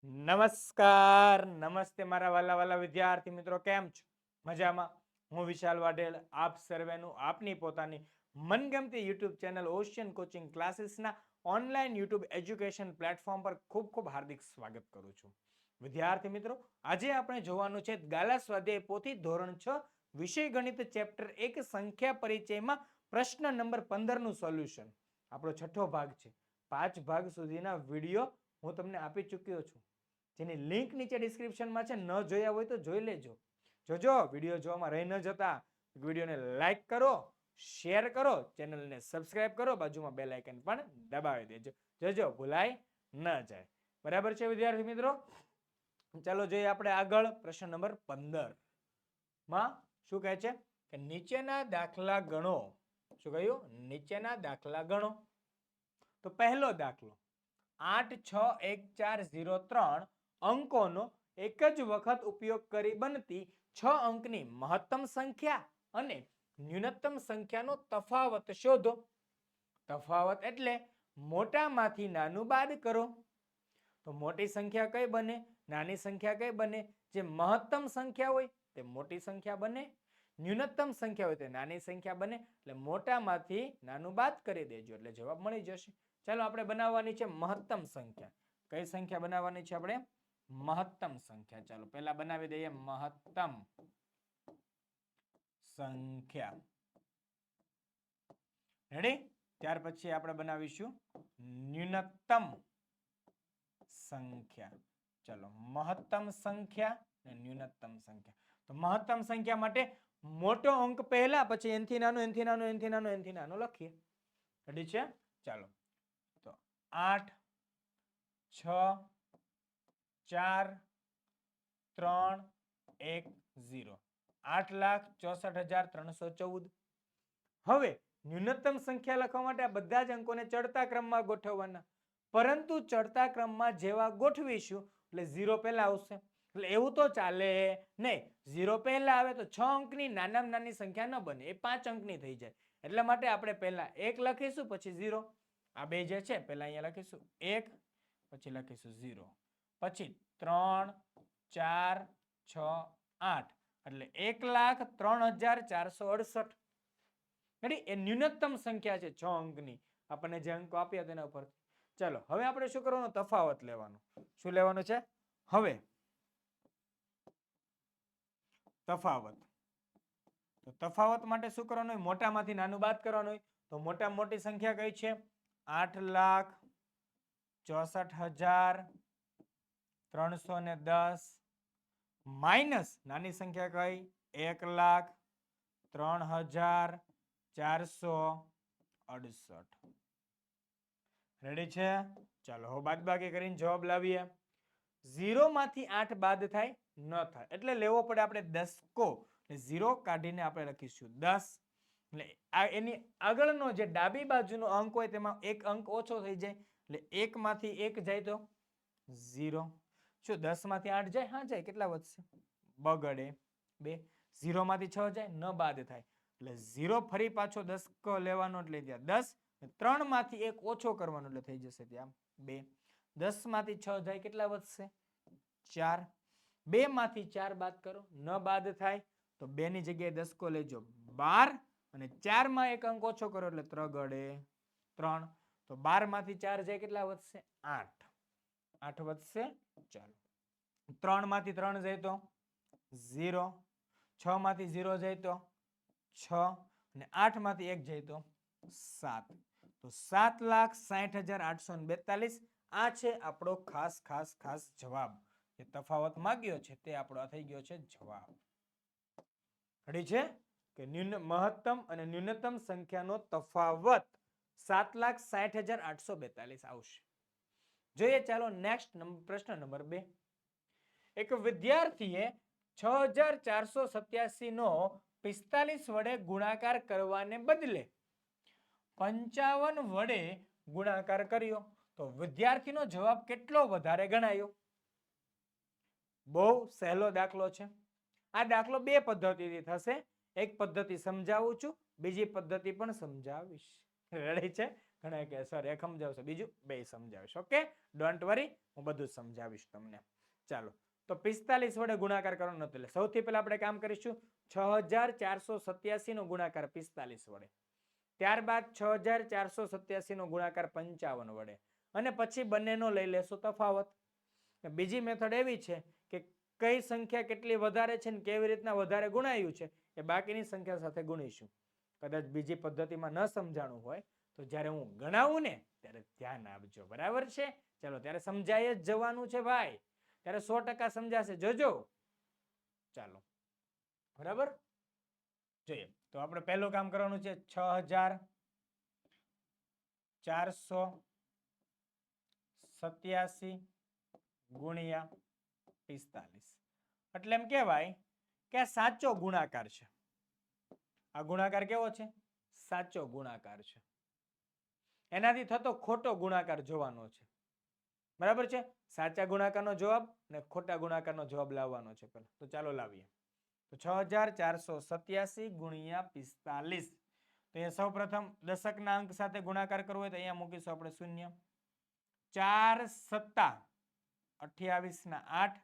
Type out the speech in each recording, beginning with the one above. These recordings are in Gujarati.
નમસ્કાર નમસ્તે મારા વાલા વાલા વિદ્યાર્થી મિત્રો, કેમ છો? મજામાં? હું વિશાલ વાઢેલ આપ સર્વેનું આપની પોતાની મનગમતી યુટ્યુબ ચેનલ ઓશિયન કોચિંગ ક્લાસીસના ઓનલાઈન યુટ્યુબ એજ્યુકેશન પ્લેટફોર્મ પર ખૂબ ખૂબ હાર્દિક સ્વાગત કરું છું. વિદ્યાર્થી મિત્રો, આજે આપણે જોવાનું છે ગાલા સ્વાધ્યાય પોથી ધોરણ 6 વિષય ગણિત ચેપ્ટર 1 સંખ્યા પરિચયમાં પ્રશ્ન નંબર 15 નું સોલ્યુશન. આપણો છઠ્ઠો ભાગ છે. 5 ભાગ સુધીના વિડીયો હું તમને આપી ચૂક્યો છું, જેની લિંક નીચે ડિસ્ક્રિપ્શનમાં છે. ન જોયા હોય તો જોઈ લેજો. જોજો, વિડીયો જોવામાં રહી ન જતા વિડીયોને લાઈક કરો, શેર કરો, ચેનલને સબસ્ક્રાઇબ કરો, બાજુમાં બેલ આઇકન પણ દબાવી દેજો. જોજો, ભૂલાય ન જાય. બરાબર છે વિદ્યાર્થી મિત્રો? ચાલો જોઈએ આપણે આગળ. પ્રશ્ન નંબર 15 માં શું કહે છે કે નીચેના દાખલા ગણો. શું કહ્યું? નીચેના દાખલા ગણો. તો પહેલો દાખલો 86143 અંકોનો એક જ વખત ઉપયોગ કરી બનતી 6 અંકની મહત્તમ સંખ્યા અને ન્યૂનતમ સંખ્યાનો તફાવત શોધો. તફાવત એટલે મોટામાંથી નાનું બાદ કરો. તો મોટી સંખ્યા કઈ બને? નાની સંખ્યા કઈ બને? જે મહત્તમ સંખ્યા હોય તે મોટી સંખ્યા બને, ન્યૂનતમ સંખ્યા હોય તે નાની સંખ્યા બને. એટલે મોટામાંથી નાનું બાદ કરી દેજો એટલે જવાબ મળી જશે. ચાલો આપણે બનાવવાની છે મહત્તમ સંખ્યા. કઈ સંખ્યા બનાવવાની છે આપણે? મહત્તમ સંખ્યા. ચાલો પહેલા બનાવી દઈએ મહત્તમ સંખ્યા. રેડી? ત્યાર પછી આપણે બનાવીશું ન્યૂનતમ સંખ્યા. ચલો, મહત્તમ સંખ્યા અને ન્યૂનતમ સંખ્યા. તો મહત્તમ સંખ્યા માટે મોટો અંક પહેલા, પછી એનથી નાનો, એનથી નાનો, એનથી નાનો, એનથી નાનો લખીએ. રેડી છે? ચાલો, તો 8 6 4 3 1 0, 8,64,314. હવે ન્યૂનતમ સંખ્યા લખવા માટે આ બધા જ અંકોને ચડતા ક્રમમાં ગોઠવવાના. પરંતુ ચડતા ક્રમમાં જેવા ગોઠવીશું એટલે 0 પહેલા આવશે. એટલે એવું તો ચાલે નહીં. 0 પહેલા આવે તો 6 અંકની નાનામાં નાની સંખ્યા ન બને, એ 5 અંકની થઈ જાય. એટલા માટે આપણે પહેલા 1 લખીશું, પછી 0. આ બે જે છે પહેલા અહીંયા લખીશું 1, પછી લખીશું 0, પછી 3 4 6 8, એટલે 1,03,468. એ ન્યૂનતમ સંખ્યા છે 6 અંકની. આપણને જે અંકો આપ્યા તેના ઉપર. ચાલો, હવે આપણે શું કરવાનું? તફાવત લેવાનું. શું લેવાનું છે હવે? તફાવત. તો તફાવત માટે શું કરવાનું હોય? મોટામાંથી નાનું બાદ કરવાનું હોય. તો મોટામાં મોટી સંખ્યા કઈ છે? 8,64,310 માઇનસ નાની સંખ્યા કઈ? 1,03,468. રેડી છે? ચાલો, હવે બાદબાકી કરીને જવાબ લાવીએ. 0 માંથી 8 બાદ થાય? ન થાય. એટલે લેવો પડે આપણે દસકો. 0 કાઢીને આપણે લખીશું 10. એટલે આ એની આગળનો જે ડાબી બાજુનો અંક હોય તેમાં એક અંક ઓછો થઈ જાય. એટલે 1 માંથી 1 જાય તો 0. શું 10 માંથી 8 જાય? હા જાય. કેટલા વધશે? બગડે 2. 0 માંથી 6 જાય? ન બાદ થાય. એટલે 0 ફરી પાછો દસકો લેવાનો એટલે ત્યાં 10. 3 માંથી 1 ઓછો કરવાનો એટલે થઈ જશે ત્યાં 2. 10 માંથી 6 જાય? કેટલા વધશે? 4. 2 માંથી 4 બાદ કરો, ન બાદ થાય તો 2 ની જગ્યાએ દસકો લેજો 12, અને 4 માં એક અંક ઓછો કરો એટલે ત્રગડે 3. તો 12 માંથી 4 જાય? કેટલા વધશે? 8. 8 વધશે. ચાલો, 3 માંથી 3 જાય તો 0. 6 માંથી 0 જાય તો 6, અને 8 માંથી 1 જાય તો 7. તો 7,60,842. આ છે આપણો ખાસ ખાસ ખાસ જવાબ. જે તફાવત માંગ્યો છે તે આપણો આ થઈ ગયો છે જવાબ. રેડી છે? કે મહત્તમ અને ન્યૂનતમ સંખ્યાનો તફાવત 7,60,842 આવશે. જોઈએ, ચાલો નેક્સ્ટ પ્રશ્ન નંબર 2. એક વિદ્યાર્થીએ 6,487 નો 45 વડે ગુણાકાર કરવાને બદલે 55 વડે ગુણાકાર કર્યો તો વિદ્યાર્થીનો જવાબ કેટલો વધારે ગણાયો? બહુ સહેલો દાખલો છે. આ દાખલો બે પદ્ધતિથી થશે. એક પદ્ધતિ સમજાવું છું, બીજી પદ્ધતિ પણ સમજાવીશ. રેડી છે? ઘણા કે સર એક સમજાવશો, બીજું બે સમજાવીશ. ઓકે, ડોન્ટ વરી, હું બધું સમજાવીશ તમને. ચાલો, તો 45 વડે ગુણાકાર કરવાનો હતો. એટલે સૌથી પહેલા આપણે કામ કરીશું 6487 નો ગુણાકાર 45 વડે. ત્યારબાદ 6487 નો ગુણાકાર 55 વડે. અને પછી બંનેનો લઈ લેશું તફાવત. બીજી મેથડ એવી છે કે કઈ સંખ્યા કેટલી વધારે છે ને કેવી રીતના વધારે ગુણાયું છે એ બાકીની સંખ્યા સાથે ગુણીશું. કદાચ બીજી પદ્ધતિમાં ન સમજાણું હોય તો જ્યારે હું ગણાવું ને ત્યારે ધ્યાન આપજો. બરાબર છે? ચાલો, ત્યારે સમજાય જ જવાનું છે ભાઈ. ત્યારે 100% સમજાશે, જોજો. ચાલો, બરાબર, જોઈએ. તો આપણે પહેલું કામ કરવાનું છે 6487 ગુણ્યા 45. એટલે એમ કહેવાય કે આ સાચો ગુણાકાર છે. આ ગુણાકાર કેવો છે? સાચો ગુણાકાર છે. એનાથી થતો ખોટો ગુણાકાર જોવાનો છે. બરાબર છે? સાચા ગુણાકારનો જવાબ અને ખોટા ગુણાકારનો જવાબ લાવવાનો છે પહેલા. તો ચાલો લાવીએ. તો 6487 ગુણ્યા 45. તો અહીંયા સૌપ્રથમ દશકના અંક સાથે ગુણાકાર કરવો હોય તો અહીંયા મૂકીશું આપણે 0. 4 સત્તા 28 ના 8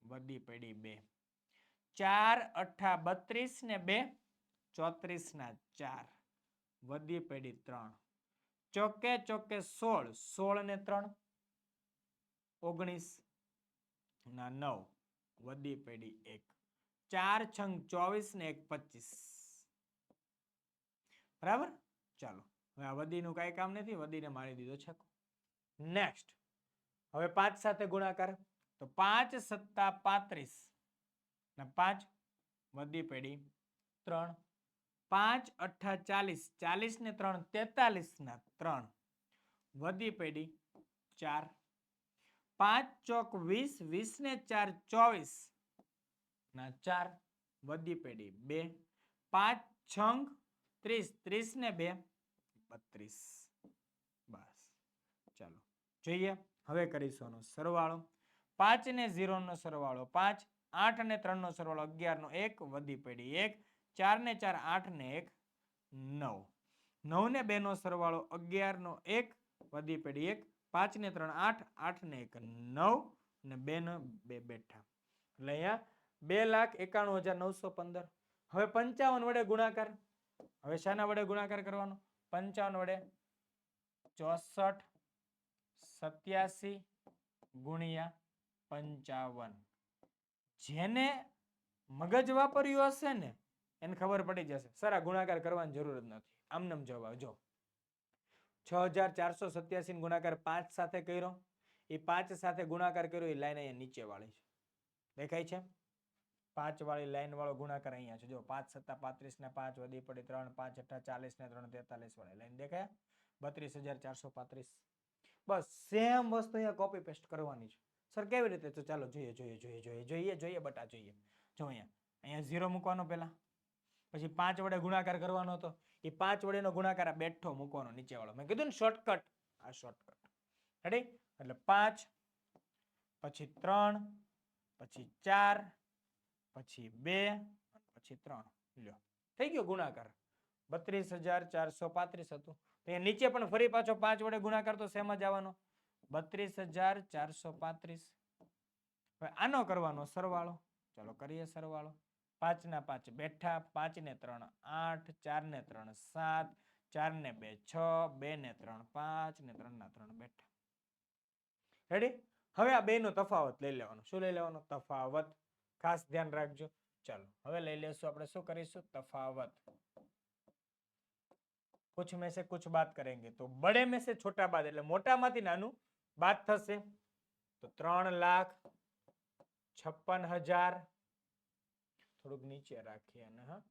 વધી પડી 2. 4 અઠ્ઠા 32 ને 2 34 ના 4 વધી પડી 3. ચોકે ચોકે 16 16 ને 3 19 ના 9 વધી પડી 1. 4 છંગ 24 ને 1 25. બરાબર? ચાલો, હવે આ વધીનું કઈ કામ નથી, વધીને મારી દીધો છક્કો. નેક્સ્ટ, હવે 5 સાથે ગુણાકાર. તો 5 સત્તા 35 ના 5 વધી પડી 3. 5 અઠ્ઠા 40 40 ને 3 43 ના 3 વધી પડી 4. 5 ચોક 20 20 ને 4 24 ના 4 વધી પડી 2. 5 છંગ 30 30 ને 2 32. બસ, ચાલો જોઈએ. હવે કરીશું આનો સરવાળો. 5 ને 0 નો સરવાળો 5. 8 ને 3 નો સરવાળો 11 નો 1 વધી પડી 1. 4 ને 4 8 ને 1 9. 9 ને 2 નો સરવાળો 11 નો 1 વધી પડી 1. 5 ને 3 8 8 ને 1 9 ને 2 નો 2 બેઠા. એટલે અહીંયા 2,91,915. હવે 55 વડે ગુણાકાર. હવે શાના વડે ગુણાકાર કરવાનો? 55 વડે. 64 87 ગુણ્યા 55. જેને મગજ વાપર્યું હશે ને એને ખબર પડી જશે, સર આ ગુણાકાર કરવાની જરૂર જ નથી, આમનામ જવાબ. જો 6487 ગુણાકાર 5 સાથે કર્યો, એ 5 સાથે ગુણાકાર કર્યો, એ લાઈન અહીંયા નીચે વાળી છે, દેખાય છે? 5 વાળી લાઈન વાળો ગુણાકાર અહીંયા છે. જો 5 સત્તા 35 ને 5 વધી પડી 3. 5 અઠ્ઠા 40 ને 3 43 વાળી લાઈન દેખાય? 32,435. બસ સેમ વસ્તુ અહીંયા કોપી પેસ્ટ કરવાની છે. સર કેવી રીતે? તો ચાલો જોઈએ બટા જોઈએ. જો અહીંયા 0 મૂકવાનો પહેલા, પછી 5 વડે ગુણાકાર કરવાનો હતો, એ 5 વડેનો ગુણાકાર આ બેઠો મૂકવાનો નીચે વાળો. મેં કીધું ને શોર્ટકટ, આ શોર્ટકટ. રેડી? એટલે 5 પછી 3 પછી 4 પછી 2 પછી 3. લ્યો, થઈ ગયો ગુણાકાર. 32,435 હતું. તો અહીંયા નીચે પણ ફરી પાછો 5 વડે ગુણાકાર તો સેમ જ આવવાનો, 32,435. હવે આનો કરવાનો સરવાળો. ચાલો કરીએ સરવાળો. 5 ના 5 બેઠા, 5 ને 3 8, 4 ને 3 7, 4 ને 2 6, 2 ને 3 5 ને 3 ના 3 બેઠા. રેડી? હવે આ બે નો તફાવત લઈ લેવાનો. શું લઈ લેવાનો? તફાવત. ખાસ ધ્યાન રાખજો. ચાલો હવે લઈ લેશું આપણે. શું કરીશું? તફાવત. कुछ में से कुछ बात करेंगे तो बड़े में से छोटा बात, એટલે મોટામાંથી નાનું બાદ થશે. તો 3,56,000. થોડુંક નીચે રાખીએ અને હા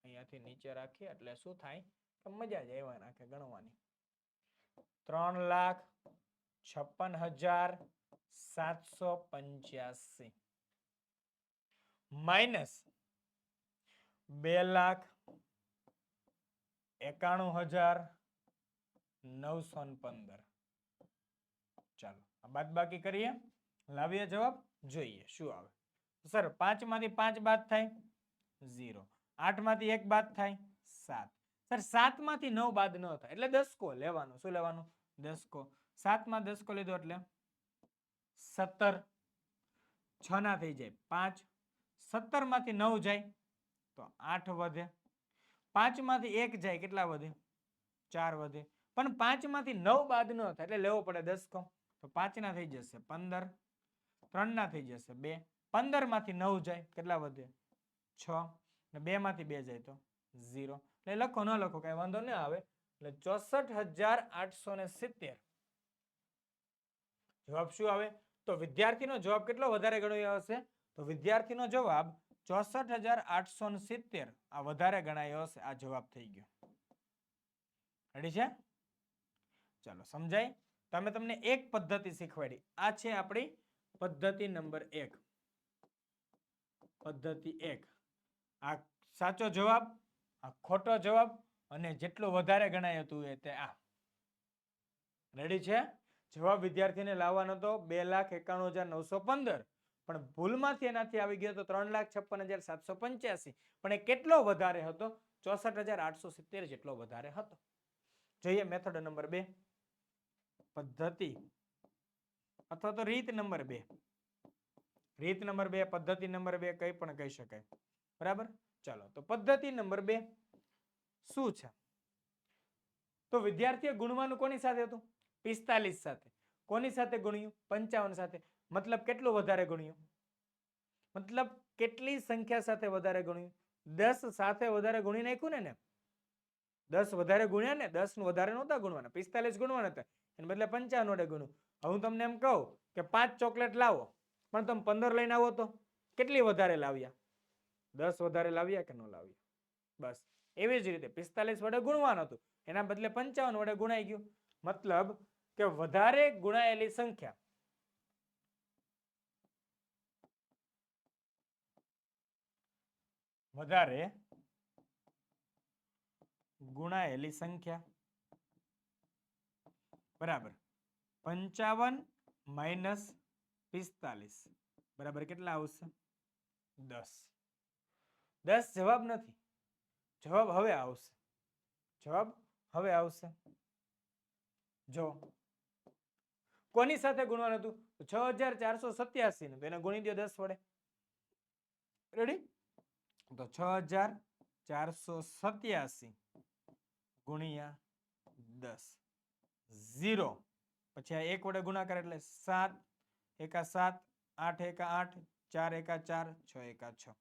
અહીંયાથી નીચે રાખીએ એટલે શું થાય કે મજા જ આવ્યા રાખે ગણવાની. 3,56,785 માઇનસ 2,91,915. ચાલો આ બાદબાકી કરીએ, લાવીએ જવાબ, જોઈએ શું આવે. સર 5 માંથી 5 બાદ થાય 0, 8 માંથી 1 બાદ થાય 7. સર 7 માંથી 9 બાદ ન થાય એટલે દસકો લેવાનો. શું લેવાનું? દસકો. 7 માં દસકો લીધો એટલે 17. 6 ના થઈ જાય 5. 17 માંથી 9 જાય તો 8 વધે. 5 માંથી 1 જાય કેટલા વધે? 4 વધે. પણ 5 માંથી 9 બાદ ન થાય એટલે લેવો પડે દસકો. તો 5 ના થઈ જશે 15. 3 ના થઈ જશે 2. 15 માંથી 9 જાય કેટલા વધે? 6. ને 2 માંથી 2 જાય તો 0. એટલે લખો ન લખો કઈ વાંધો ન આવે. એટલે 64,870 જવાબ શું આવે? તો વિદ્યાર્થીનો જવાબ કેટલો વધારે ગણાયો હશે? તો વિદ્યાર્થીનો જવાબ 64,870 આ વધારે ગણાયો હશે. આ જવાબ થઈ ગયો. રેડી છે? ચાલો સમજાય? તમે તમને એક પદ્ધતિ શીખવાડી. આ છે આપણી પદ્ધતિ નંબર 1. પદ્ધતિ 1. આ સાચો જવાબ, આ ખોટો જવાબ અને જેટલું વધારે ગણાય હતું એ તે આ. રેડી છે? જવાબ વિદ્યાર્થીને લાવવાનો તો 2,91,915 પણ ભૂલમાંથી એનાથી આવી ગયો તો 3,56,785 પણ એ કેટલો વધારે હતો? 64,870 જેટલો વધારે હતો. જોઈએ મેથડ નંબર 2. પદ્ધતિ અથવા તો રીત નંબર 2. રીત નંબર 2 પદ્ધતિ નંબર 2 કઈ પણ કહી શકાય. બરાબર? ચાલો તો પદ્ધતિ નંબર 2 શું છે? તો વિદ્યાર્થીએ ગુણવાનું કોની સાથે હતું? 45 સાથે. કોની સાથે ગુણ્યું? 55 સાથે. મતલબ કેટલું વધારે ગુણ્યું? મતલબ કેટલી સંખ્યા સાથે વધારે ગુણ્યું? 10 સાથે વધારે ગુણી નાખ્યું ને. 10 વધારે ગુણ્યા ને. 10 નું વધારે નહોતા ગુણવાના. 45 ગુણવાના હતા. એને બદલે 55 વડે ગુણ્યું. હવે હું તમને એમ કહું કે 5 ચોકલેટ લાવો પણ તમે 15 લઈને આવો તો કેટલી વધારે લાવ્યા? 10 વધારે લાવ્યા કે ન લાવ્યા? બસ એવી જ રીતે 45 વડે ગુણવાનું હતું. એના બદલે 55 વડે ગુણાઈ ગયું. મતલબ કે વધારે ગુણાયેલી સંખ્યા વધારે ગુણાયેલી સંખ્યા બરાબર 55 માઇનસ 45 બરાબર કેટલા આવશે? 10. 10 જવાબ નથી. જવાબ હવે આવશે. જવાબ હવે આવશે. જો કોની સાથે ગુણવાનું હતું? 6,487 ને તો એને ગુણી દો 10 વડે. રેડી? તો 6,487 ગુણ્યા 10 0 પછી આ 1 વડે ગુણાકાર એટલે 7 એકા 7 8 એકા 8 4 એકા 4 6 એકા 6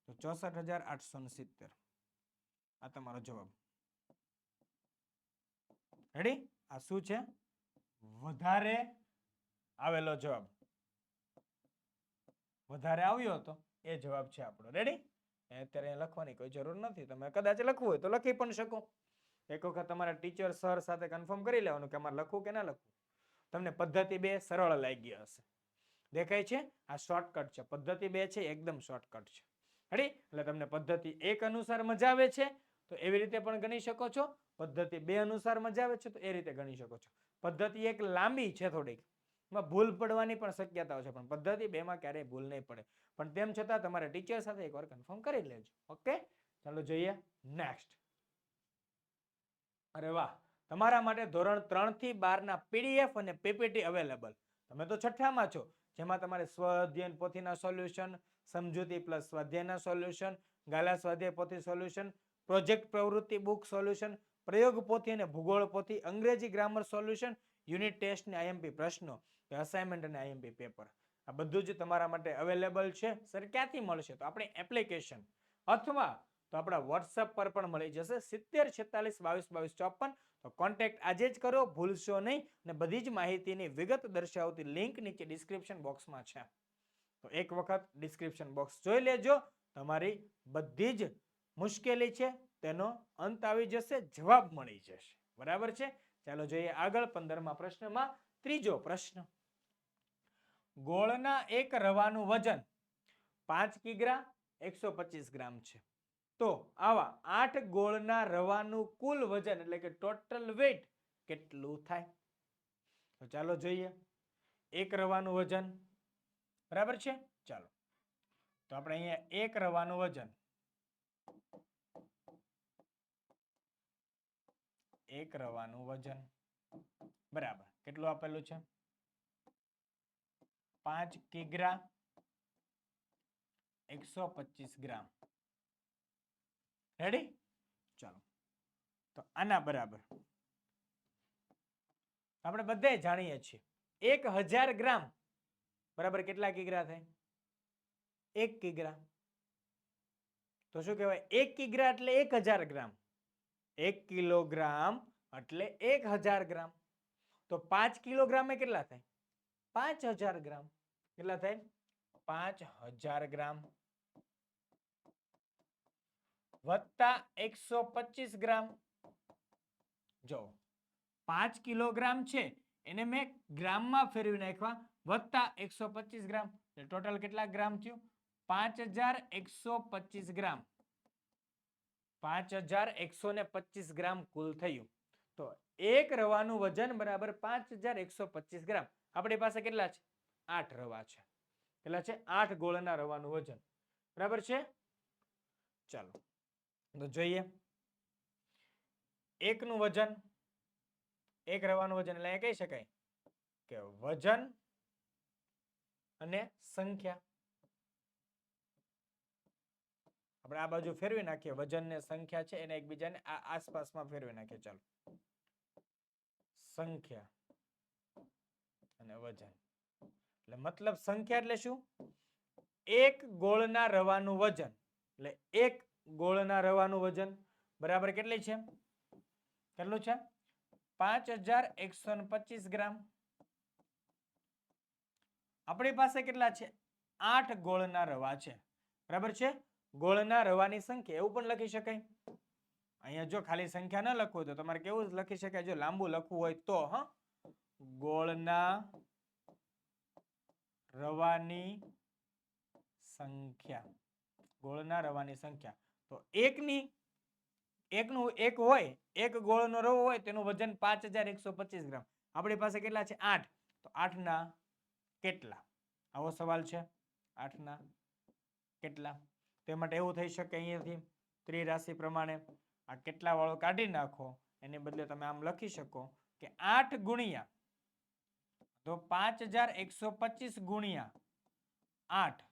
તો 64,870 આ તમારો જવાબ. રેડી? આ શું છે? વધારે આવેલો જવાબ. વધારે આવ્યો હતો એ જવાબ છે આપણો. રેડી? અત્યારે લખવાની કોઈ જરૂર નથી. તમે કદાચ લખવું હોય તો લખી પણ શકો. એક વખત તમારા ટીચર સર સાથે કન્ફર્મ કરી લેવાનું કે અમારે લખવું કે ના લખવું. તમને પદ્ધતિ 2 સરળ લાગી હશે. દેખાય છે? આ શોર્ટકટ છે. પદ્ધતિ 2 છે એકદમ શોર્ટકટ છે. રેડી? એટલે તમને પદ્ધતિ 1 અનુસાર મજા આવે છે તો એવી રીતે પણ ગણી શકો છો. પદ્ધતિ 2 અનુસાર મજા આવે છે તો એ રીતે ગણી શકો છો. પદ્ધતિ 1 લાંબી છે થોડીક. એમાં ભૂલ પડવાની પણ શક્યતાઓ છે પણ પદ્ધતિ 2 માં ક્યારેય ભૂલ નહીં પડે. પણ તેમ છતાં તમારે ટીચર સાથે એકવાર કન્ફર્મ કરી લેજો. ઓકે? ચાલો જોઈએ નેક્સ્ટ. અરે વાહ, તમારા માટે ધોરણ 3 થી 12 ના પીડીએફ અને પીપીટી અવેલેબલ. તમે તો છઠ્ઠામાં છો, જેમાં તમારે સ્વ અધ્યયન પોથીના સોલ્યુશન, સમજૂતી પ્લસ સ્વાધ્યાયના સોલ્યુશન, ગાલા સ્વાધ્યાય પોથી સોલ્યુશન, પ્રોજેક્ટ પ્રવૃત્તિ બુક સોલ્યુશન, પ્રયોગ પોથી અને ભૂગોળ પોથી, અંગ્રેજી ગ્રામર સોલ્યુશન, યુનિટ ટેસ્ટ ને આઈએમપી પ્રશ્નો, અસાઇનમેન્ટ અને આઈએમપી પેપર. આ બધું જ તમારા માટે અવેલેબલ છે. સર ક્યાંથી મળશે? તો આપણી એપ્લિકેશન અથવા તો આપણા વોટ્સએપ પર પણ મળી જશે 7046222254. તો કોન્ટેક્ટ આજે જ કરો, ભૂલશો નહીં. અને બધી જ માહિતીની વિગત દર્શાવતી લિંક નીચે ડિસ્ક્રિપ્શન બોક્સમાં છે. તો એક વખત ડિસ્ક્રિપ્શન બોક્સ જોઈ લેજો. તમારી બધી જ મુશ્કેલી છે તેનો અંત આવી જશે, જવાબ મળી જશે. બરાબર છે? ચાલો જોઈએ આગળ 15મા પ્રશ્નમાં ત્રીજો પ્રશ્ન. ગોળના એક રવાનું વજન 5 કિગ્રા 125 ગ્રામ છે. તો આવા 8 ગોળના રવાનું કુલ વજન એટલે કે ટોટલ વેઇટ કેટલું થાય? તો ચાલો જોઈએ. એક રવાનું વજન બરાબર છે. ચાલો તો આપણે અહીંયા એક રવાનું વજન એક રવાનું વજન બરાબર કેટલું આપેલું છે 5 કિગ્રા 125 ગ્રામ રેડી ચાલો તો આના બરાબર આપણે બધે જાણીએ છીએ 1000 ગ્રામ બરાબર કેટલા કિગ્રા થાય 1 કિગ્રા તો શું કહેવાય 1 કિગ્રા એટલે 1000 ગ્રામ 1 કિલોગ્રામ એટલે 1000 ગ્રામ તો 5 કિલોગ્રામ એ કેટલા થાય 5000 ગ્રામ કેટલા થાય 5000 ગ્રામ વત્તા 125 ગ્રામ જો 5 કિલોગ્રામ છે એને મેં ગ્રામમાં ફેરવી નાખ્યા વત્તા 125 ગ્રામ એટલે ટોટલ કેટલા ગ્રામ થયું 5125 ગ્રામ 5125 ગ્રામ કુલ થયું તો એક રવાનું વજન બરાબર 5125 ગ્રામ આપણી પાસે કેટલા છે 8 રવા છે કેટલા છે 8 ગોળના રવાનું વજન બરાબર છે ચાલો તો જોઈએ એકનું વજન એક રવાનું વજન એટલે કહી શકાય કે વજન અને સંખ્યા આપણે આ બાજુ ફેરવી નાખીએ વજન ને સંખ્યા છે એને એકબીજાને આ આસપાસમાં ફેરવી નાખીએ ચાલો સંખ્યા અને વજન એટલે મતલબ સંખ્યા એટલે શું એક ગોળના રવાનું વજન એટલે એક ગોળના રવાનું વજન બરાબર કેટલી છે કેટલું છે 5125 ગ્રામ આપણી પાસે કેટલા છે 8 ગોળના રવા છે બરાબર છે ગોળના રવાની સંખ્યા એવું પણ લખી શકાય અહીંયા જો ખાલી સંખ્યા ન લખવું તો તમારે કેવું લખી શકાય જો લાંબુ લખવું હોય તો ગોળના રવાની સંખ્યા ગોળના રવાની સંખ્યા તો એકનું એક હોય એક ગોળનો રવો હોય તેનું વજન 5125 ગ્રામ આપણી પાસે કેટલા છે 8 તો 8 ના કેટલા આવો સવાલ છે 8 ના કેટલા તે માટે એવું થઈ શકે અહીંયાથી ત્રિરાશિ પ્રમાણે આ કેટલા વાળો કાઢી નાખો એને બદલે તમે આમ લખી શકો કે 8 ગુણ્યા તો 5125 ગુણ્યા 8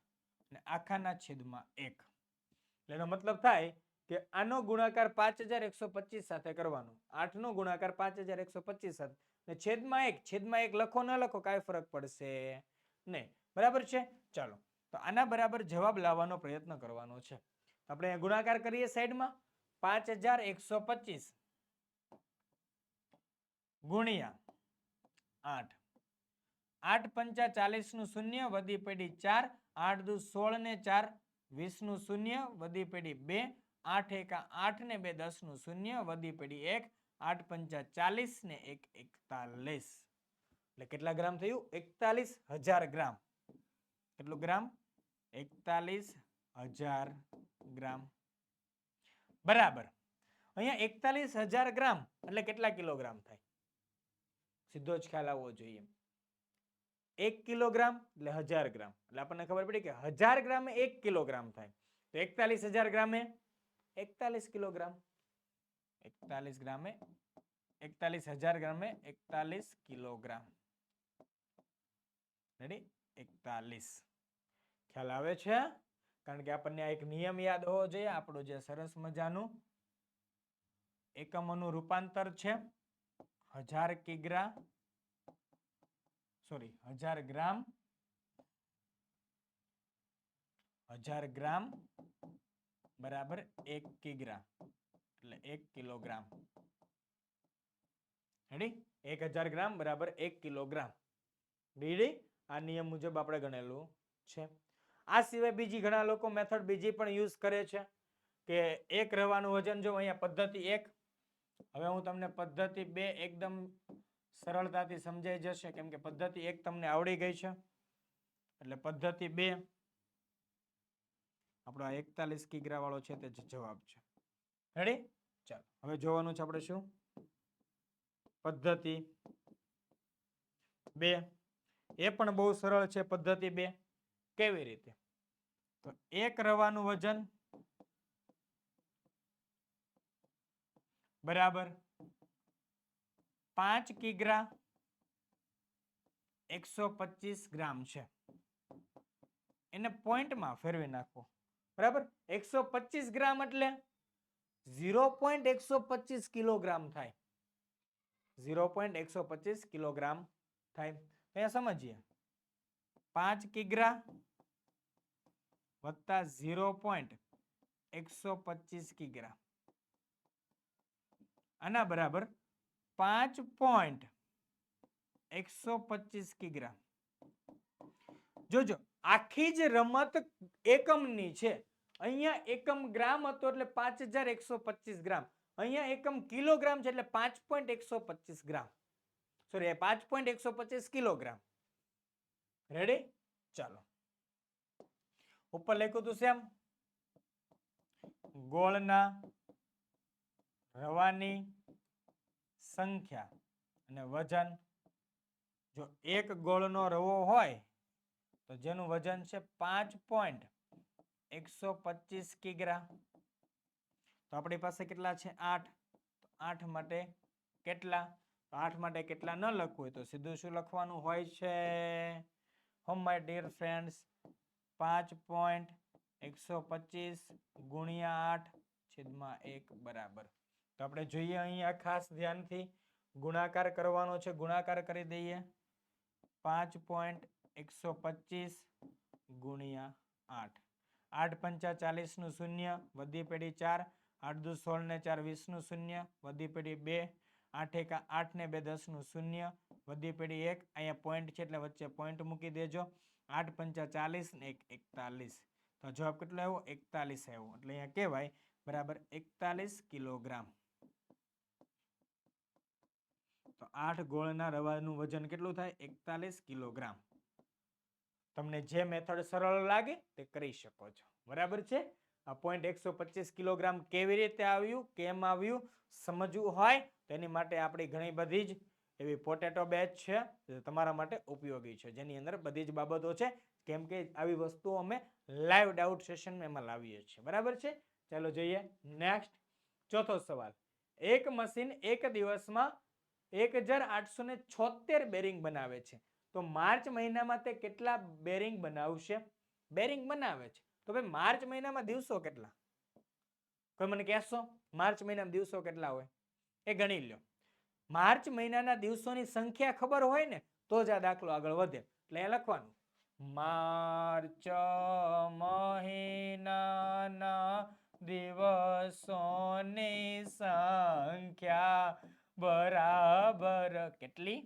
અને આખાના છેદમાં 1 એટલે એનો મતલબ થાય કે આનો ગુણાકાર 5125 સાથે કરવાનો 8 નો ગુણાકાર 5125 સાથે ને છેદમાં 1 લખો ન લખો કાંઈ ફરક પડશે નહીં બરાબર છે ચાલો તો આના બરાબર જવાબ લાવવાનો પ્રયત્ન કરવાનો છે આપણે ગુણાકાર કરીએ સાઈડમાં 5125 ગુણ્યા 8 8 પંચા 40 નું શૂન્ય વધી પડી 4 8 દુ 16 ને 4 20 નું શૂન્ય વધી પડી 2 8 એકા 8 ને 2 10 નું શૂન્ય વધી પડી 1 8 પંચા 40 ને 1 41 એટલે કેટલા ગ્રામ થયું 41000 ગ્રામ કેટલું ગ્રામ 41000 ગ્રામ બરાબર અહીંયા 41000 ગ્રામ એટલે કેટલા કિલોગ્રામ થાય સીધો જ ખ્યાલ આવવો જોઈએ 1 કિલોગ્રામ એટલે 1000 ગ્રામ એટલે આપણને ખબર પડી કે 1000 ગ્રામે 1 કિલોગ્રામ થાય તો 41000 ગ્રામે 41 કિલોગ્રામ 41 ગ્રામે 41000 ગ્રામે 41 કિલોગ્રામ રેડી 41 ખ્યાલ આવે છે કારણ કે આપણને આ એક નિયમ યાદ હોવો જોઈએ આપણું જે સરસ મજાનું એકમોનું રૂપાંતર છે 1000 કિગ્રા 1000 ગ્રામ 1000 ગ્રામ બરાબર 1 કિગ્રા એટલે 1 કિલોગ્રામ રેડી 1000 ગ્રામ બરાબર 1 કિલોગ્રામ રેડી આ નિયમ મુજબ આપણે ગણેલું છે આ સિવાય બીજી ઘણા લોકો મેથડ બીજી પણ યુઝ કરે છે કે એક રવાનું વજન જો અહીંયા પદ્ધતિ 1 હવે હું તમને પદ્ધતિ 2 એકદમ સરળતાથી સમજાઈ જશે કેમ કે પદ્ધતિ 1 તમને આવડી ગઈ છે એટલે પદ્ધતિ 2 આપણો 41 કિગ્રા વાળો છે તે જવાબ છે રેડી ચાલો હવે જોવાનું છે આપણે શું પદ્ધતિ 2 એ પણ બહુ સરળ છે પદ્ધતિ 2 કેવી રીતે તો એક રવાનું વજન બરાબર 5 કિગ્રા 125 ગ્રામ છે. એને પોઈન્ટમાં ફેરવી નાખો. બરાબર, 125 ગ્રામ એટલે 0.125 કિલોગ્રામ થાય. 0.125 કિલોગ્રામ થાય. અહીંયા સમજીએ, 5 કિગ્રા વત્તા 0.125 કિગ્રા આના બરાબર 5.125 કિગ્રા. જોજો, આખી જ રમત એકમની છે. અહીંયા એકમ ગ્રામ હતો એટલે 5125 ગ્રામ. અહીંયા એકમ કિલોગ્રામ છે એટલે 5.125 ગ્રામ. Sorry, 5.125 kilogram. રેડી? ચાલો, ઉપર લખ્યું હતું સેમ. ગોળના રવાની સંખ્યા અને વજન. જો એક ગોળનો રવો હોય તો જેનું વજન છે 5.125 કિગ્રા, તો આપણી પાસે કેટલા છે? 8. તો 8 માટે કેટલા? તો 8 માટે કેટલા ન લખવું હોય તો સીધું શું લખવાનું હોય છે? માય ડિયર ફ્રેન્ડ્સ, 5.125 ગુણ્યા 8/1 બરાબર. તો આપણે જોઈએ અહીંયા ખાસ ધ્યાનથી ગુણાકાર કરવાનો છે. ગુણાકાર કરી દઈએ. 5.125 ગુણ્યા 8. 8 પંચા 40 નું શૂન્ય, વધી પેઢી 4. 8 દુ 16 ને 4 20 નું શૂન્ય, વધી પેઢી 2. 8 એકા 8 ને 2 10 નું શૂન્ય, વધી પેઢી 1. અહીંયા પોઈન્ટ છે એટલે વચ્ચે પોઈન્ટ મૂકી દેજો. 8 પંચા 40 ને 1 41. તો જવાબ કેટલો આવ્યો? 41 આવ્યો. એટલે અહીંયા કહેવાય બરાબર 41 કિલોગ્રામ. તો 8 ગોળના રવાનું વજન કેટલું થાય? 41 કિલોગ્રામ. તમને જે મેથડ સરળ લાગે તે કરી શકો છો. બરાબર છે? આ 0.125 કિલોગ્રામ કેવી રીતે આવ્યું, કેમ આવ્યું, સમજવું હોય તો એની માટે આપણી ઘણી બધી જ એવી પોટેટો બેચ છે જે તમારા માટે ઉપયોગી છે, જેની અંદર બધી જ બાબતો છે. કેમ કે આવી વસ્તુઓ અમે લાઈવ ડાઉટ સેશનમાં એમાં લાવીએ છીએ. બરાબર છે? ચાલો જોઈએ નેક્સ્ટ. ચોથો સવાલ. એક મશીન એક દિવસમાં 1876 બેરિંગ બનાવે છે. તો માર્ચ મહિનામાં તે કેટલા બેરિંગ બનાવશે? બેરિંગ બનાવે છે તો ભાઈ માર્ચ મહિનામાં દિવસો કેટલા? કોઈ મને કહેશો? માર્ચ મહિનામાં દિવસો કેટલા હોય એ ગણી લ્યો. માર્ચ મહિનાના દિવસોની સંખ્યા ખબર હોય ને તો જ આ દાખલો આગળ વધે. એટલે અહીંયા લખવાનું, માર્ચ મહિનાના દિવસોની સંખ્યા બરાબર કેટલી?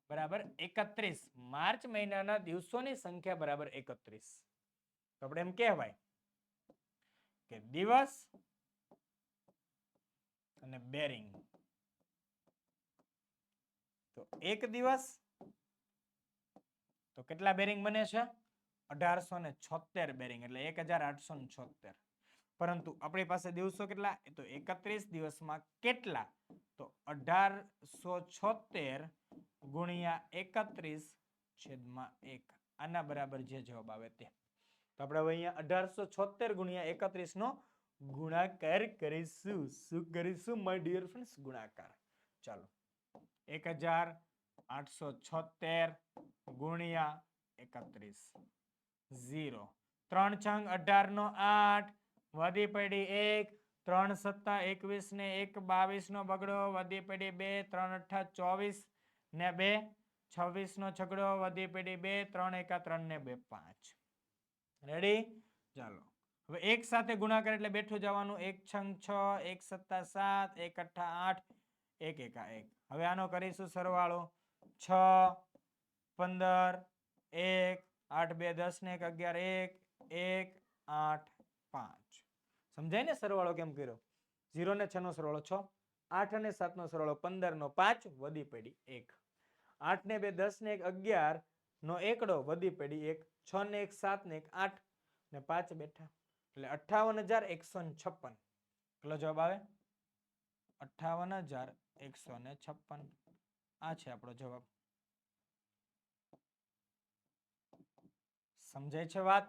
બરાબર 31. માર્ચ મહિનાના દિવસોની સંખ્યા બરાબર 31. તો આપણે એમ કહેવાય કે દિવસ અને બેરિંગ. તો એક દિવસ તો કેટલા બેરિંગ બને છે? 1876 બેરિંગ, એટલે 1876. પરંતુ આપણી પાસે દિવસો કેટલા? એ તો 31 દિવસમાં કેટલા? તો 1876 ગુણ્યા 31/1. આના બરાબર જે જવાબ આવે તે. તો આપણે અહીંયા 1876 ગુણ્યા 31 નો ગુણાકાર કરીશું. શું કરીશું માય ડિયર ફ્રેન્ડ્સ? ગુણાકાર. ચાલો, 1876 ગુણ્યા 31. 0. 3 છંગ 18 નો 8, વધી પડી 1. 3 સત્તા 21 ને 1 22 નો બગડો, વધી પડી 2. 3 અઠ્ઠા 24 ને 2 26 નો છગડો, વધી પડી 2. 3 એકા 3 ને 2 5. રેડી? ચાલો, હવે એક સાથે ગુણાકાર એટલે બેઠું જવાનું. 1 છંગ 6, 1 સત્તા 7, 1 અઠ્ઠા 8, 1 એકા 1. હવે આનો કરીશું સરવાળો. 6 15 1 8 2 10 ને 1 11 1 8 5. સમજાય ને સરવાળો કેમ કર્યો? 0 ને 6 નો સરવાળો 6, 8 અને 7 નો સરવાળો 15 નો 5, વધી પડી 1. 8 ને 2 10 ને 1 11 નો એકડો, વધી પડી 1. 6 ને 1 7 ને 1 8 ને 5 બેઠા, એટલે 58156. કેટલો જવાબ આવે? 58156. આ છે આપણો જવાબ. સમજાય છે વાત?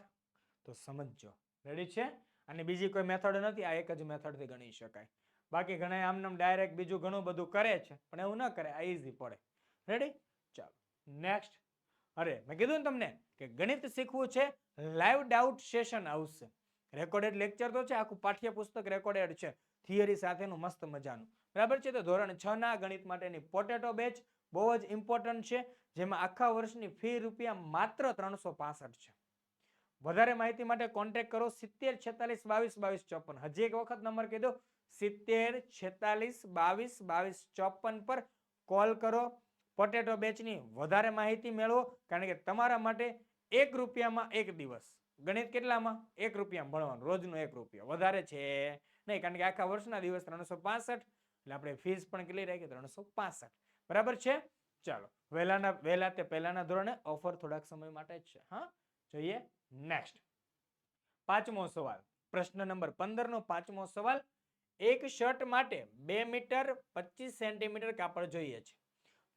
તો સમજજો. રેડી છે? અને બીજી કોઈ મેથડ નથી, આ એક જ મેથડ થી ગણી શકાય. બાકી ઘણા આમનામ ડાયરેક્ટ બીજું ઘણું બધું કરે છે, પણ એવું ન કરે, આ ઈઝી પડે. રેડી? ચાલો નેક્સ્ટ. અરે મેં કીધું ને તમને કે ગણિત શીખવું છે, લાઈવ ડાઉટ સેશન આવશે. રેકોર્ડેડ લેક્ચર તો છે, આખું પાઠ્યપુસ્તક રેકોર્ડેડ છે, થિયરી સાથેનું મસ્ત મજાનું. બરાબર છે? તો ધોરણ 6 ના ગણિત માટેની પોટેટો બેચ બહુ જ ઇમ્પોર્ટન્ટ છે, જેમાં આખા વર્ષની ફી રૂપિયા માત્ર 365 છે. વધારે માહિતી માટે કોન્ટેક્ટ કરો 70 46 22 22 54. હજી એક વખત નંબર કહી દો, 70 46 22 22 54 પર કોલ કરો. પોટેટો બેચની વધારે માહિતી મેળવો, કારણ કે તમારા માટે 1 રૂપિયામાં 1 દિવસ. ગણિત કેટલામાં? 1 રૂપિયામાં ભણવાનું, રોજનો 1 રૂપિયા, વધારે છે નહીં, કારણ કે આખા વર્ષના દિવસ 365, એટલે આપણે ફીસ પણ કેટલી રાખી? 365. બરાબર છે? ચાલો વહેલા તે પહેલાના ધોરણે ઓફર થોડાક સમય માટે જ છે. હા, જોઈએ નેક્સ્ટ. પાંચમો સવાલ, પ્રશ્ન નંબર 15 નો પાંચમો સવાલ. એક શર્ટ માટે 2 મીટર 25 સેન્ટીમીટર કાપડ જોઈએ છે,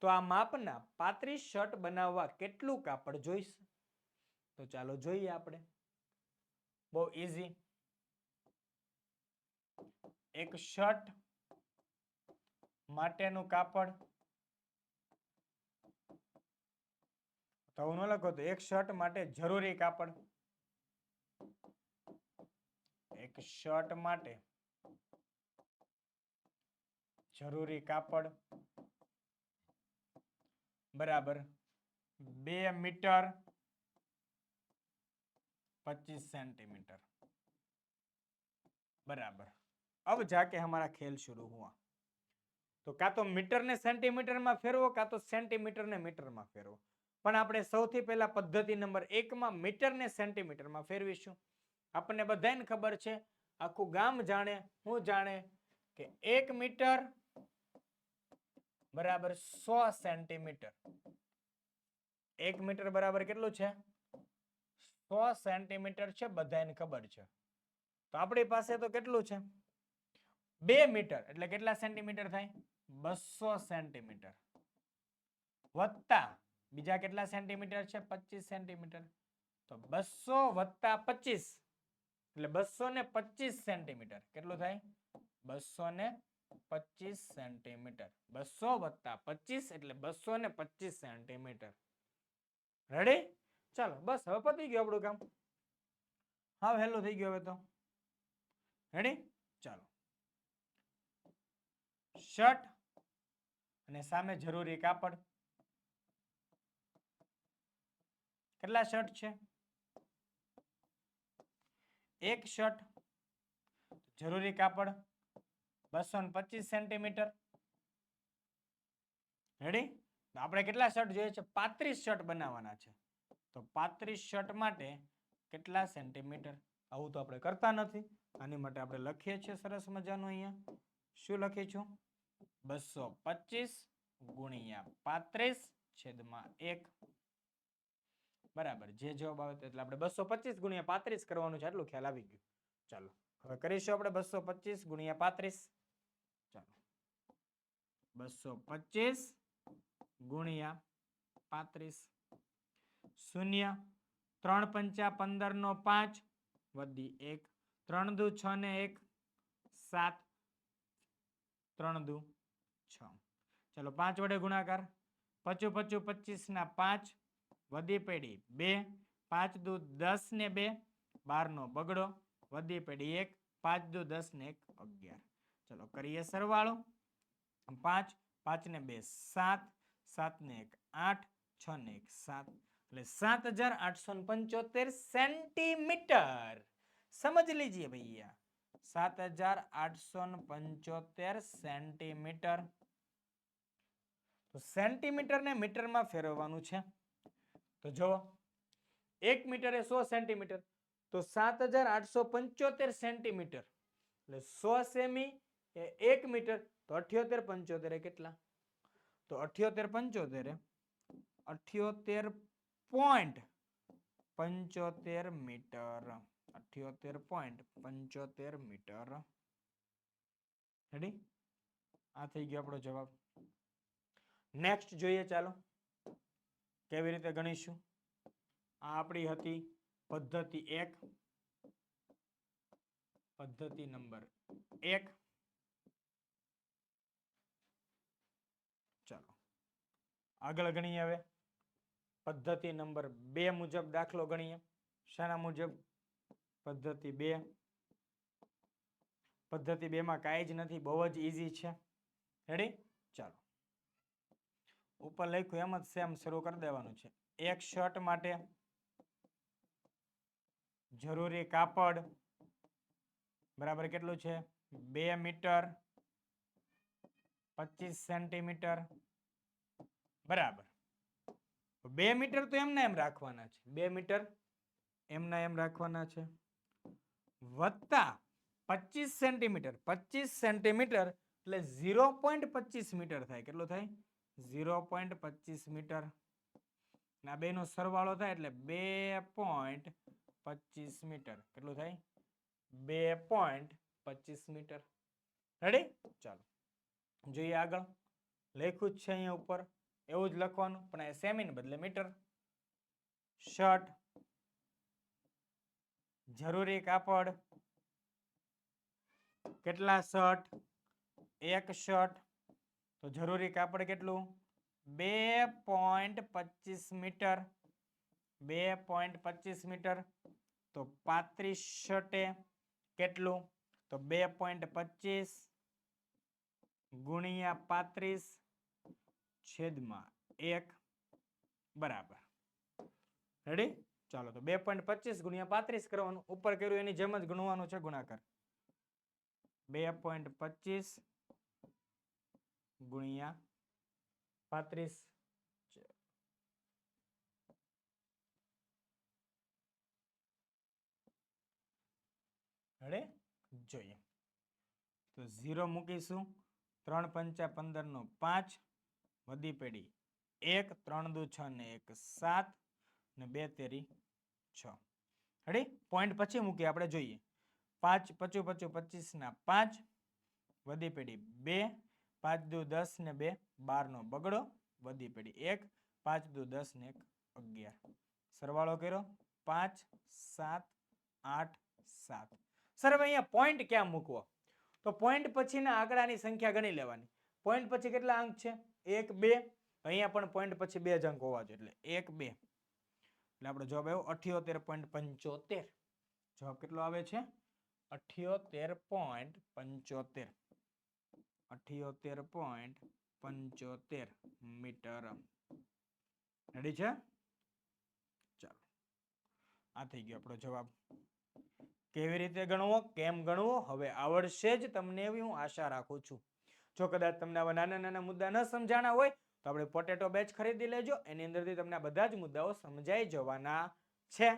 તો આ માપના 35 શર્ટ બનાવવા કેટલું કાપડ જોઈશે? તો ચાલો જોઈએ આપણે. બહુ ઈઝી. એક શર્ટ માટેનું કાપડ, તો હું ન લખો તો એક શર્ટ માટે જરૂરી કાપડ, એક શર્ટ માટે જરૂરી કાપડ બરાબર 2 मीटर 25 सेंटीमीटर बराबर. अब जाके हमारा खेल शुरू हुआ. तो का तो मीटर ने सेंटीमीटर में फेरवो, का तो सेंटीमीटर ने मीटर में फेरवो. पण આપણે સૌથી પહેલા પદ્ધતિ નંબર 1 માં મીટર ને સેન્ટીમીટર માં ફેરવીશું. આપણને બધાને ખબર છે, આખું ગામ જાણે, હું જાણે કે 1 મીટર બરાબર 100 સેન્ટીમીટર. 1 મીટર બરાબર કેટલું છે? 100 સેન્ટીમીટર છે, બધાને ખબર છે. તો આપણી પાસે તો કેટલું છે? 2 મીટર એટલે કેટલા સેન્ટીમીટર થાય? 200 સેન્ટીમીટર વત્તા બીજા કેટલા સેન્ટીમીટર છે? 25 સેન્ટીમીટર. તો 200 વત્તા 25 એટલે 225 સેન્ટીમીટર. કેટલું થાય? 225 સેન્ટીમીટર. 200 વત્તા 25 એટલે 225 સેન્ટીમીટર. રેડી? ચાલો બસ હવે પતી ગયું આપણું કામ. હા હેલો થઈ ગયો હવે તો. રેડી? ચાલો. શર્ટ અને સામે જરૂરી કાપડ. કેટલા શર્ટ છે? એક શર્ટ, જરૂરી કાપડ 225 સેન્ટીમીટર. રેડી? આપણે કેટલા શર્ટ જોઈએ છે? 35 શર્ટ બનાવવાના છે. તો 35 શર્ટ માટે કેટલા સેન્ટીમીટર? આવું તો આપણે કરતા નથી. આની માટે આપણે લખીએ છીએ સરસ મજાનું અહીંયા. શું લખીશું? 225 ગુણ્યા 35 છેદમાં 1 બરાબર. જે જવાબ આવે એટલે આપણે 225 ગુણ્યા 35 કરવાનું છે, એટલું ખ્યાલ આવી ગયું. ચાલો હવે કરીશું આપણે 225 ગુણ્યા 35. ચાલો 225 ગુણ્યા 35 શૂન્ય 3 પંચા 15 નો 5 વધી 1 3 દુ 6 ને 1 7 3 દુ 6. ચલો 5 વડે ગુણાકાર. 55 25 ના 5 વધી પડી 2 5 દુ 10 ને 2 12 નો બગડો વધી પડી 1 5 દુ 10 ને 1 11. ચલો કરીએ સરવાળો. 5 5 ને 2 7 7 ને 1 8 6 ને 1 7 એટલે 7875 સેન્ટીમીટર. समझ लीजिए भैया 7875 સેન્ટીમીટર. તો સેન્ટીમીટર ને મીટર માં ફેરવવાનું છે. તો જો 1 મીટર એ 100 સેન્ટીમીટર, તો 7875 સેન્ટીમીટર એટલે 100 સેમી એ 1 મીટર, તો 78 75 એ કેટલા? તો 78 75 78.75 મીટર. 78.75 મીટર. રેડી? આ થઈ ગયો આપણો જવાબ. નેક્સ્ટ જોઈએ. ચાલો કેવી રીતે ગણીશું. આ આપણી હતી પદ્ધતિ 1. પદ્ધતિ નંબર 1. ચાલો આગળ ગણીએ હવે પદ્ધતિ નંબર 2 મુજબ દાખલો ગણીએ. શાના મુજબ? પદ્ધતિ 2. પદ્ધતિ 2 માં કાંઈ જ નથી, બહુ જ ઈઝી છે. રેડી? ચાલો ઉપર લખ્યું એમ જ સેમ શરૂ કરી દેવાનું છે. એક શર્ટ માટે જરૂરી કાપડ બરાબર કેટલું છે? 2 મીટર 25 સેન્ટીમીટર બરાબર. 2 મીટર તો એમના એમ રાખવાના છે. 2 મીટર એમના એમ રાખવાના છે. વત્તા 25 સેન્ટીમીટર. 25 સેન્ટીમીટર એટલે 0.25 મીટર થાય. કેટલું થાય? 0.25 મીટર. આ બેનો સરવાળો થાય એટલે 2.25 મીટર. કેટલું થાય? 2.25 મીટર. રેડી? ચાલો જોઈએ આગળ. લખ્યું જ છે અહીંયા ઉપર એવું જ લખવાનું, પણ આ સેમીને બદલે મીટર. શર્ટ જરૂરી કાપડ કેટલા શર્ટ? એક શર્ટ તો જરૂરી કાપડ કેટલું? 2.25 મીટર. 2.25 મીટર તો 35 શર્ટે કેટલું? તો 2.25 ગુણ્યા 35 છેદમાં 1 બરાબર. રેડી? ચાલો તો 2.25 ગુણ્યા 35 કરવાનું. ઉપર કર્યું એની જેમ જ ગણવાનું છે ગુણાકાર. 2.25 ગુણ્યા 35. રેડી? જોઈએ તો 0 મૂકીશું. 3 પંચા 15 નો 5 વધી પેઢી 1 3 દુ 6 ને 1 7 ને 2 તેરી 6. રેડી? પોઈન્ટ પછી મૂકી આપણે જોઈએ. 5 25 25 ના 5 વધી પેઢી 2 5 દુ 10 ને 2 12 નો બગડો વધી પેઢી 1 5 દુ 10 ને 1 11. સરવાળો કર્યો 5 7 8 7. સર હવે અહીંયા પોઈન્ટ ક્યાં મૂકવો? તો પોઈન્ટ પછીના આંકડાની સંખ્યા ગણી લેવાની. પોઈન્ટ પછી કેટલા અંક છે? 1 2. અહીંયા પણ પોઈન્ટ પછી 2 જ અંક હોવા જોઈએ એટલે 1 2. એટલે આપણો જવાબ આવ્યો 78.75. જવાબ કેટલો આવે છે? 78.75. 78.75 મીટર. રેડી છે? ચાલો આ થઈ ગયો આપણો જવાબ. કેવી રીતે ગણવો, કેમ ગણવો હવે આવડશે જ તમને એવી હું આશા રાખું છું. જો કદાચ તમને આવા નાના નાના મુદ્દા ન સમજાણા હોય તો આપણે પોટેટો બેચ ખરીદી લેજો. એની અંદરથી તમને આ બધા જ મુદ્દાઓ સમજાઈ જવાના છે.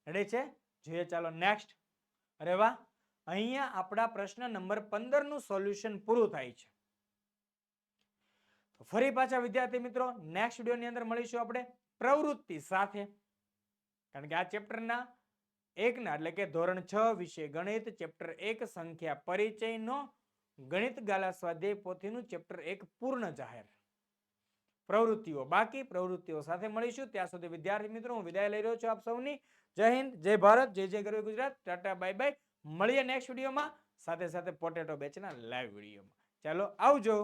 રેડી છે? જોઈએ ચાલો નેક્સ્ટ. અરે વાહ, અહીંયા આપણા પ્રશ્ન નંબર 15 નું સોલ્યુશન પૂરું થાય છે. તો ફરી પાછા વિદ્યાર્થી મિત્રો નેક્સ્ટ વિડિયોની અંદર મળીશું આપણે પ્રવૃત્તિ સાથે. કારણ કે આ ચેપ્ટરના એકના એટલે કે ધોરણ 6 વિશે ગણિત ચેપ્ટર 1 સંખ્યા પરિચયનો ગણિત ગાલા સ્વાધ્યાય પોથીનું ચેપ્ટર 1 પૂર્ણ જાહેર. પ્રવૃત્તિઓ બાકી. પ્રવૃત્તિઓ સાથે મળીશું. ત્યાં સુધી વિદ્યાર્થી મિત્રો હું વિદાય લઈ રહ્યો છું આપ સૌની. જય હિન્દ, જય ભારત, જય જય ગરવી ગુજરાત. Tata bye bye. મળીએ નેક્સ્ટ વિડીયોમાં સાથે સાથે પોટેટો બેચના લાઈવ વિડીયોમાં. ચાલો આવજો.